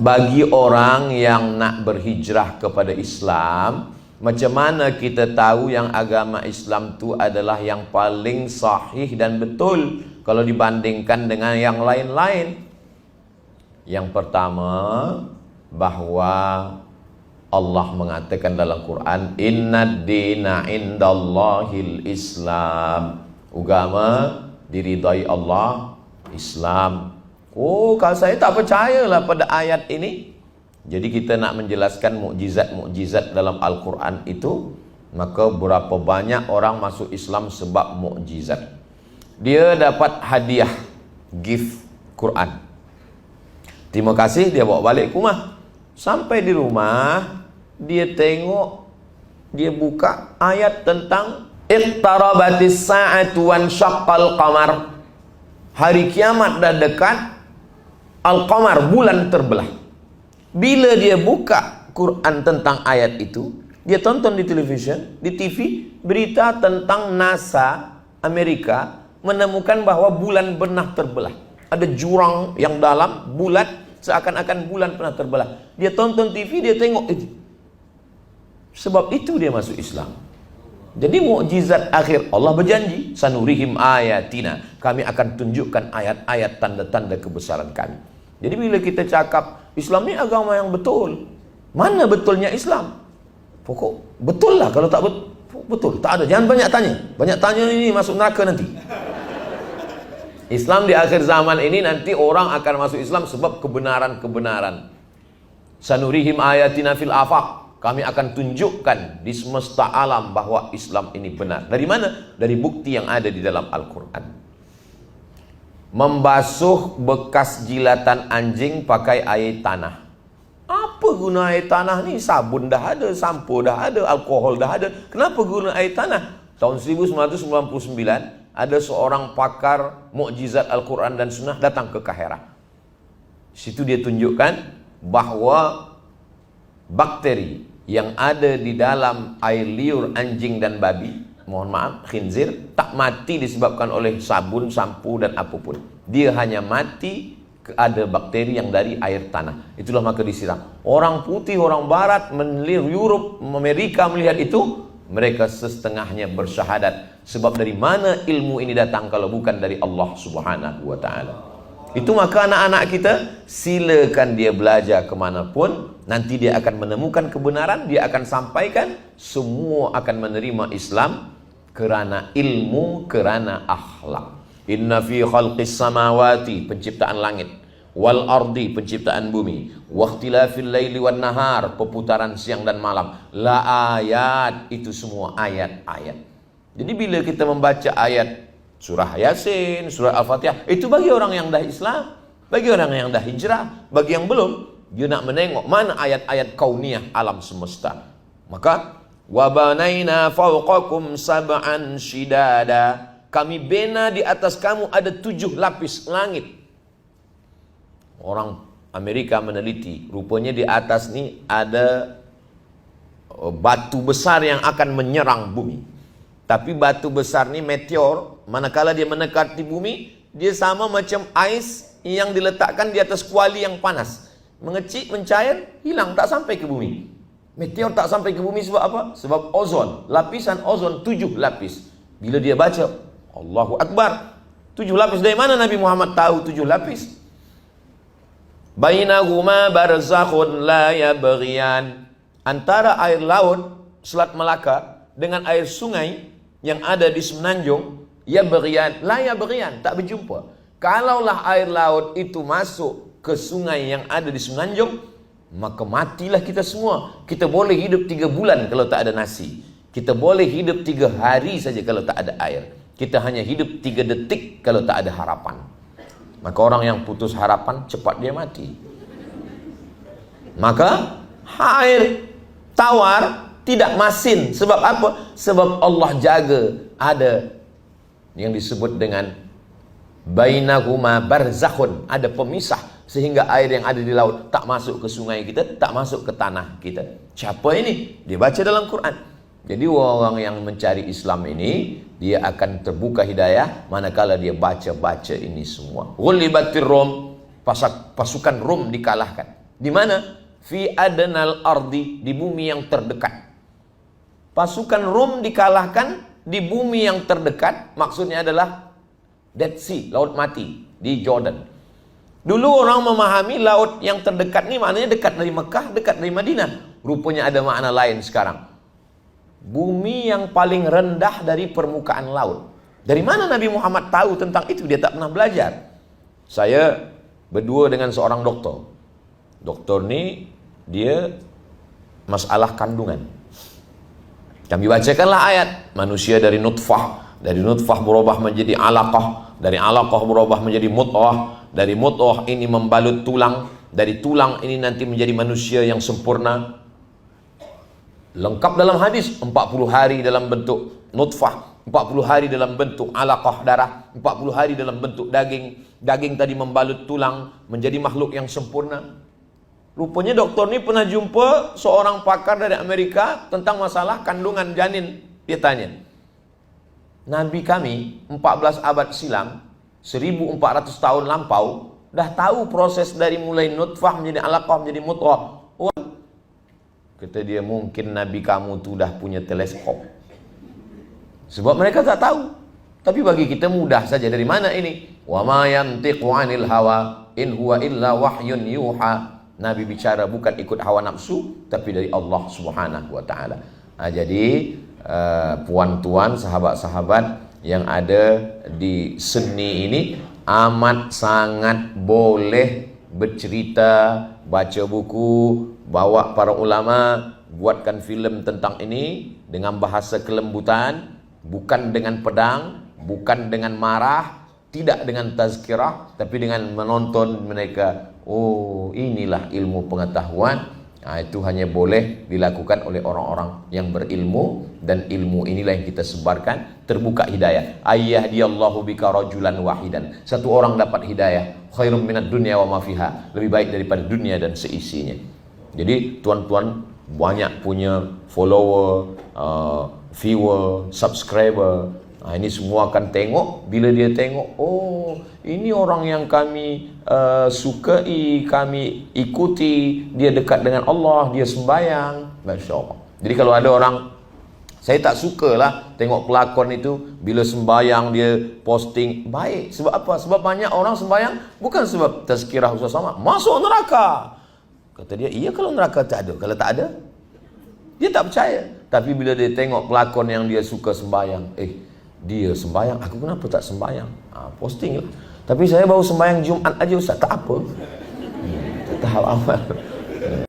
bagi orang yang nak berhijrah kepada Islam, macam mana kita tahu yang agama Islam tu adalah yang paling sahih dan betul kalau dibandingkan dengan yang lain-lain? Yang pertama, bahwa Allah mengatakan dalam Quran, Innad dina indallahil Islam. Agama diridai Allah, Islam. Oh, kalau saya tak percayalah pada ayat ini. Jadi kita nak menjelaskan mukjizat-mukjizat dalam Al-Quran itu, maka berapa banyak orang masuk Islam sebab mukjizat. Dia dapat hadiah, gift Quran. Terima kasih, dia bawa balik ke rumah. Sampai di rumah, dia tengok, dia buka ayat tentang Iqtarabatis sa'atu wan syaqqal qamar. Hari kiamat dah dekat, Al-Qamar, bulan terbelah. Bila dia buka Quran tentang ayat itu, dia tonton di television, di TV, berita tentang NASA Amerika menemukan bahwa bulan pernah terbelah. Ada jurang yang dalam, bulat, seakan-akan bulan pernah terbelah. Dia tonton TV, dia tengok itu. Sebab itu dia masuk Islam. Jadi mukjizat akhir, Allah berjanji, sanurihim ayatina, kami akan tunjukkan ayat-ayat tanda-tanda kebesaran kami. Jadi bila kita cakap Islam ni agama yang betul, mana betulnya Islam? Pokok betul lah. Kalau tak betul, tak ada. Jangan banyak tanya. Banyak tanya ini masuk neraka nanti. Islam di akhir zaman ini nanti orang akan masuk Islam sebab kebenaran-kebenaran. Sanurihim ayatina fil afaq, kami akan tunjukkan di semesta alam bahwa Islam ini benar. Dari mana? Dari bukti yang ada di dalam Al-Quran. Membasuh bekas jilatan anjing pakai air tanah. Apa guna air tanah ni? Sabun dah ada, sampo dah ada, alkohol dah ada. Kenapa guna air tanah? Tahun 1999 ada seorang pakar mukjizat Al-Quran dan Sunnah datang ke Kahira. Situ dia tunjukkan bahwa bakteri yang ada di dalam air liur anjing dan babi, mohon maaf, khinzir, tak mati disebabkan oleh sabun, sampo dan apapun. Dia hanya mati ada bakteri yang dari air tanah. Itulah maka disiram. Orang putih, orang barat, Europe, Amerika melihat itu, mereka setengahnya bersyahadat. Sebab dari mana ilmu ini datang kalau bukan dari Allah Subhanahu wa ta'ala. Itu maka anak-anak kita, silakan dia belajar kemanapun, nanti dia akan menemukan kebenaran, dia akan sampaikan, semua akan menerima Islam kerana ilmu, kerana akhlak. Inna fi khalqis samawati, penciptaan langit, wal ardi, penciptaan bumi, waqtilafil laili wan nahar, perputaran siang dan malam, la ayat, itu semua ayat-ayat. Jadi bila kita membaca ayat surah Yasin, surah Al-Fatihah, itu bagi orang yang dah Islam, bagi orang yang dah hijrah. Bagi yang belum, dia nak menengok mana ayat-ayat kauniyah alam semesta. Maka wabanaina fawqakum sab'an shidada, kami bina di atas kamu ada 7 lapis langit. Orang Amerika meneliti, rupanya di atas ni ada batu besar yang akan menyerang bumi. Tapi batu besar ni meteor, manakala dia mendekati bumi, dia sama macam ais yang diletakkan di atas kuali yang panas. Mengecik, mencair, hilang, tak sampai ke bumi. Meteor tak sampai ke bumi sebab apa? Sebab ozon, lapisan ozon 7 lapis. Bila dia baca, Allahu Akbar, 7 lapis. Dari mana Nabi Muhammad tahu 7 lapis? Bainahuma barzakhun la yabghiyan, antara air laut Selat Melaka dengan air sungai yang ada di semenanjung, yabghiyan, la yabghiyan, tak berjumpa. Kalaulah air laut itu masuk ke sungai yang ada di semenanjung, maka matilah kita semua. Kita boleh hidup 3 bulan kalau tak ada nasi. Kita boleh hidup 3 hari saja kalau tak ada air. Kita hanya hidup 3 detik kalau tak ada harapan. Maka orang yang putus harapan, cepat dia mati. Maka air tawar tidak masin. Sebab apa? Sebab Allah jaga ada yang disebut dengan bainahuma barzakhun, ada pemisah, sehingga air yang ada di laut tak masuk ke sungai kita, tak masuk ke tanah kita. Siapa ini? Dia baca dalam Quran. Jadi orang yang mencari Islam ini, dia akan terbuka hidayah manakala dia baca-baca ini semua. Ghulibatir Rum, pasukan Rum dikalahkan. Di mana? Fi adnal ardi, di bumi yang terdekat. Pasukan Rom dikalahkan di bumi yang terdekat, maksudnya adalah Dead Sea, laut mati di Jordan. Dulu orang memahami laut yang terdekat ini maknanya dekat dari Mekah, dekat dari Madinah. Rupanya ada makna lain sekarang. Bumi yang paling rendah dari permukaan laut. Dari mana Nabi Muhammad tahu tentang itu? Dia tak pernah belajar. Saya berdua dengan seorang doktor. Doktor ni dia masalah kandungan. Kami bacakanlah ayat, manusia dari nutfah berubah menjadi alaqah, dari alaqah berubah menjadi mudghah, dari mudghah ini membalut tulang, dari tulang ini nanti menjadi manusia yang sempurna. Lengkap dalam hadis, 40 hari dalam bentuk nutfah, 40 hari dalam bentuk alaqah darah, 40 hari dalam bentuk daging. Daging tadi membalut tulang, menjadi makhluk yang sempurna. Rupanya dokter ini pernah jumpa seorang pakar dari Amerika tentang masalah kandungan janin. Dia tanya, Nabi kami 14 abad silam, 1400 tahun lampau, dah tahu proses dari mulai nutfah menjadi alaqah menjadi mudghah. Kata dia, mungkin Nabi kamu tu dah punya teleskop. Sebab mereka tak tahu. Tapi bagi kita mudah saja. Dari mana ini? Wa ma yantiqu 'anil hawa in huwa illa wahyun yuha. Nabi bicara bukan ikut hawa nafsu, tapi dari Allah Subhanahu wa taala. Jadi puan-tuan, sahabat-sahabat yang ada di seni ini amat sangat boleh bercerita, baca buku, bawa para ulama, buatkan filem tentang ini dengan bahasa kelembutan, bukan dengan pedang, bukan dengan marah, tidak dengan tazkirah, tapi dengan menonton mereka. Oh, inilah ilmu pengetahuan. Itu hanya boleh dilakukan oleh orang-orang yang berilmu, dan ilmu inilah yang kita sebarkan. Terbuka hidayah. Ayyahdiyallahu bika rajulan wahidan. Satu orang dapat hidayah, khairum minad dunya wa ma fiha. Lebih baik daripada dunia dan seisinya. Jadi tuan-tuan banyak punya follower, viewer, subscriber. Ini semua akan tengok. Bila dia tengok, oh ini orang yang kami sukai, kami ikuti, dia dekat dengan Allah, dia sembahyang. Masya Allah. Jadi kalau ada orang, saya tak sukalah tengok pelakon itu bila sembahyang dia posting. Baik, sebab apa? Sebab banyak orang sembahyang bukan sebab tazkirah sama, masuk neraka. Kata dia, iya kalau neraka tak ada. Kalau tak ada, dia tak percaya. Tapi bila dia tengok pelakon yang dia suka sembahyang, dia sembahyang, aku kenapa tak sembahyang? Posting lah. Tapi saya baru sembahyang Jumaat aja Ustaz. Tak apa. Tak tahu amal.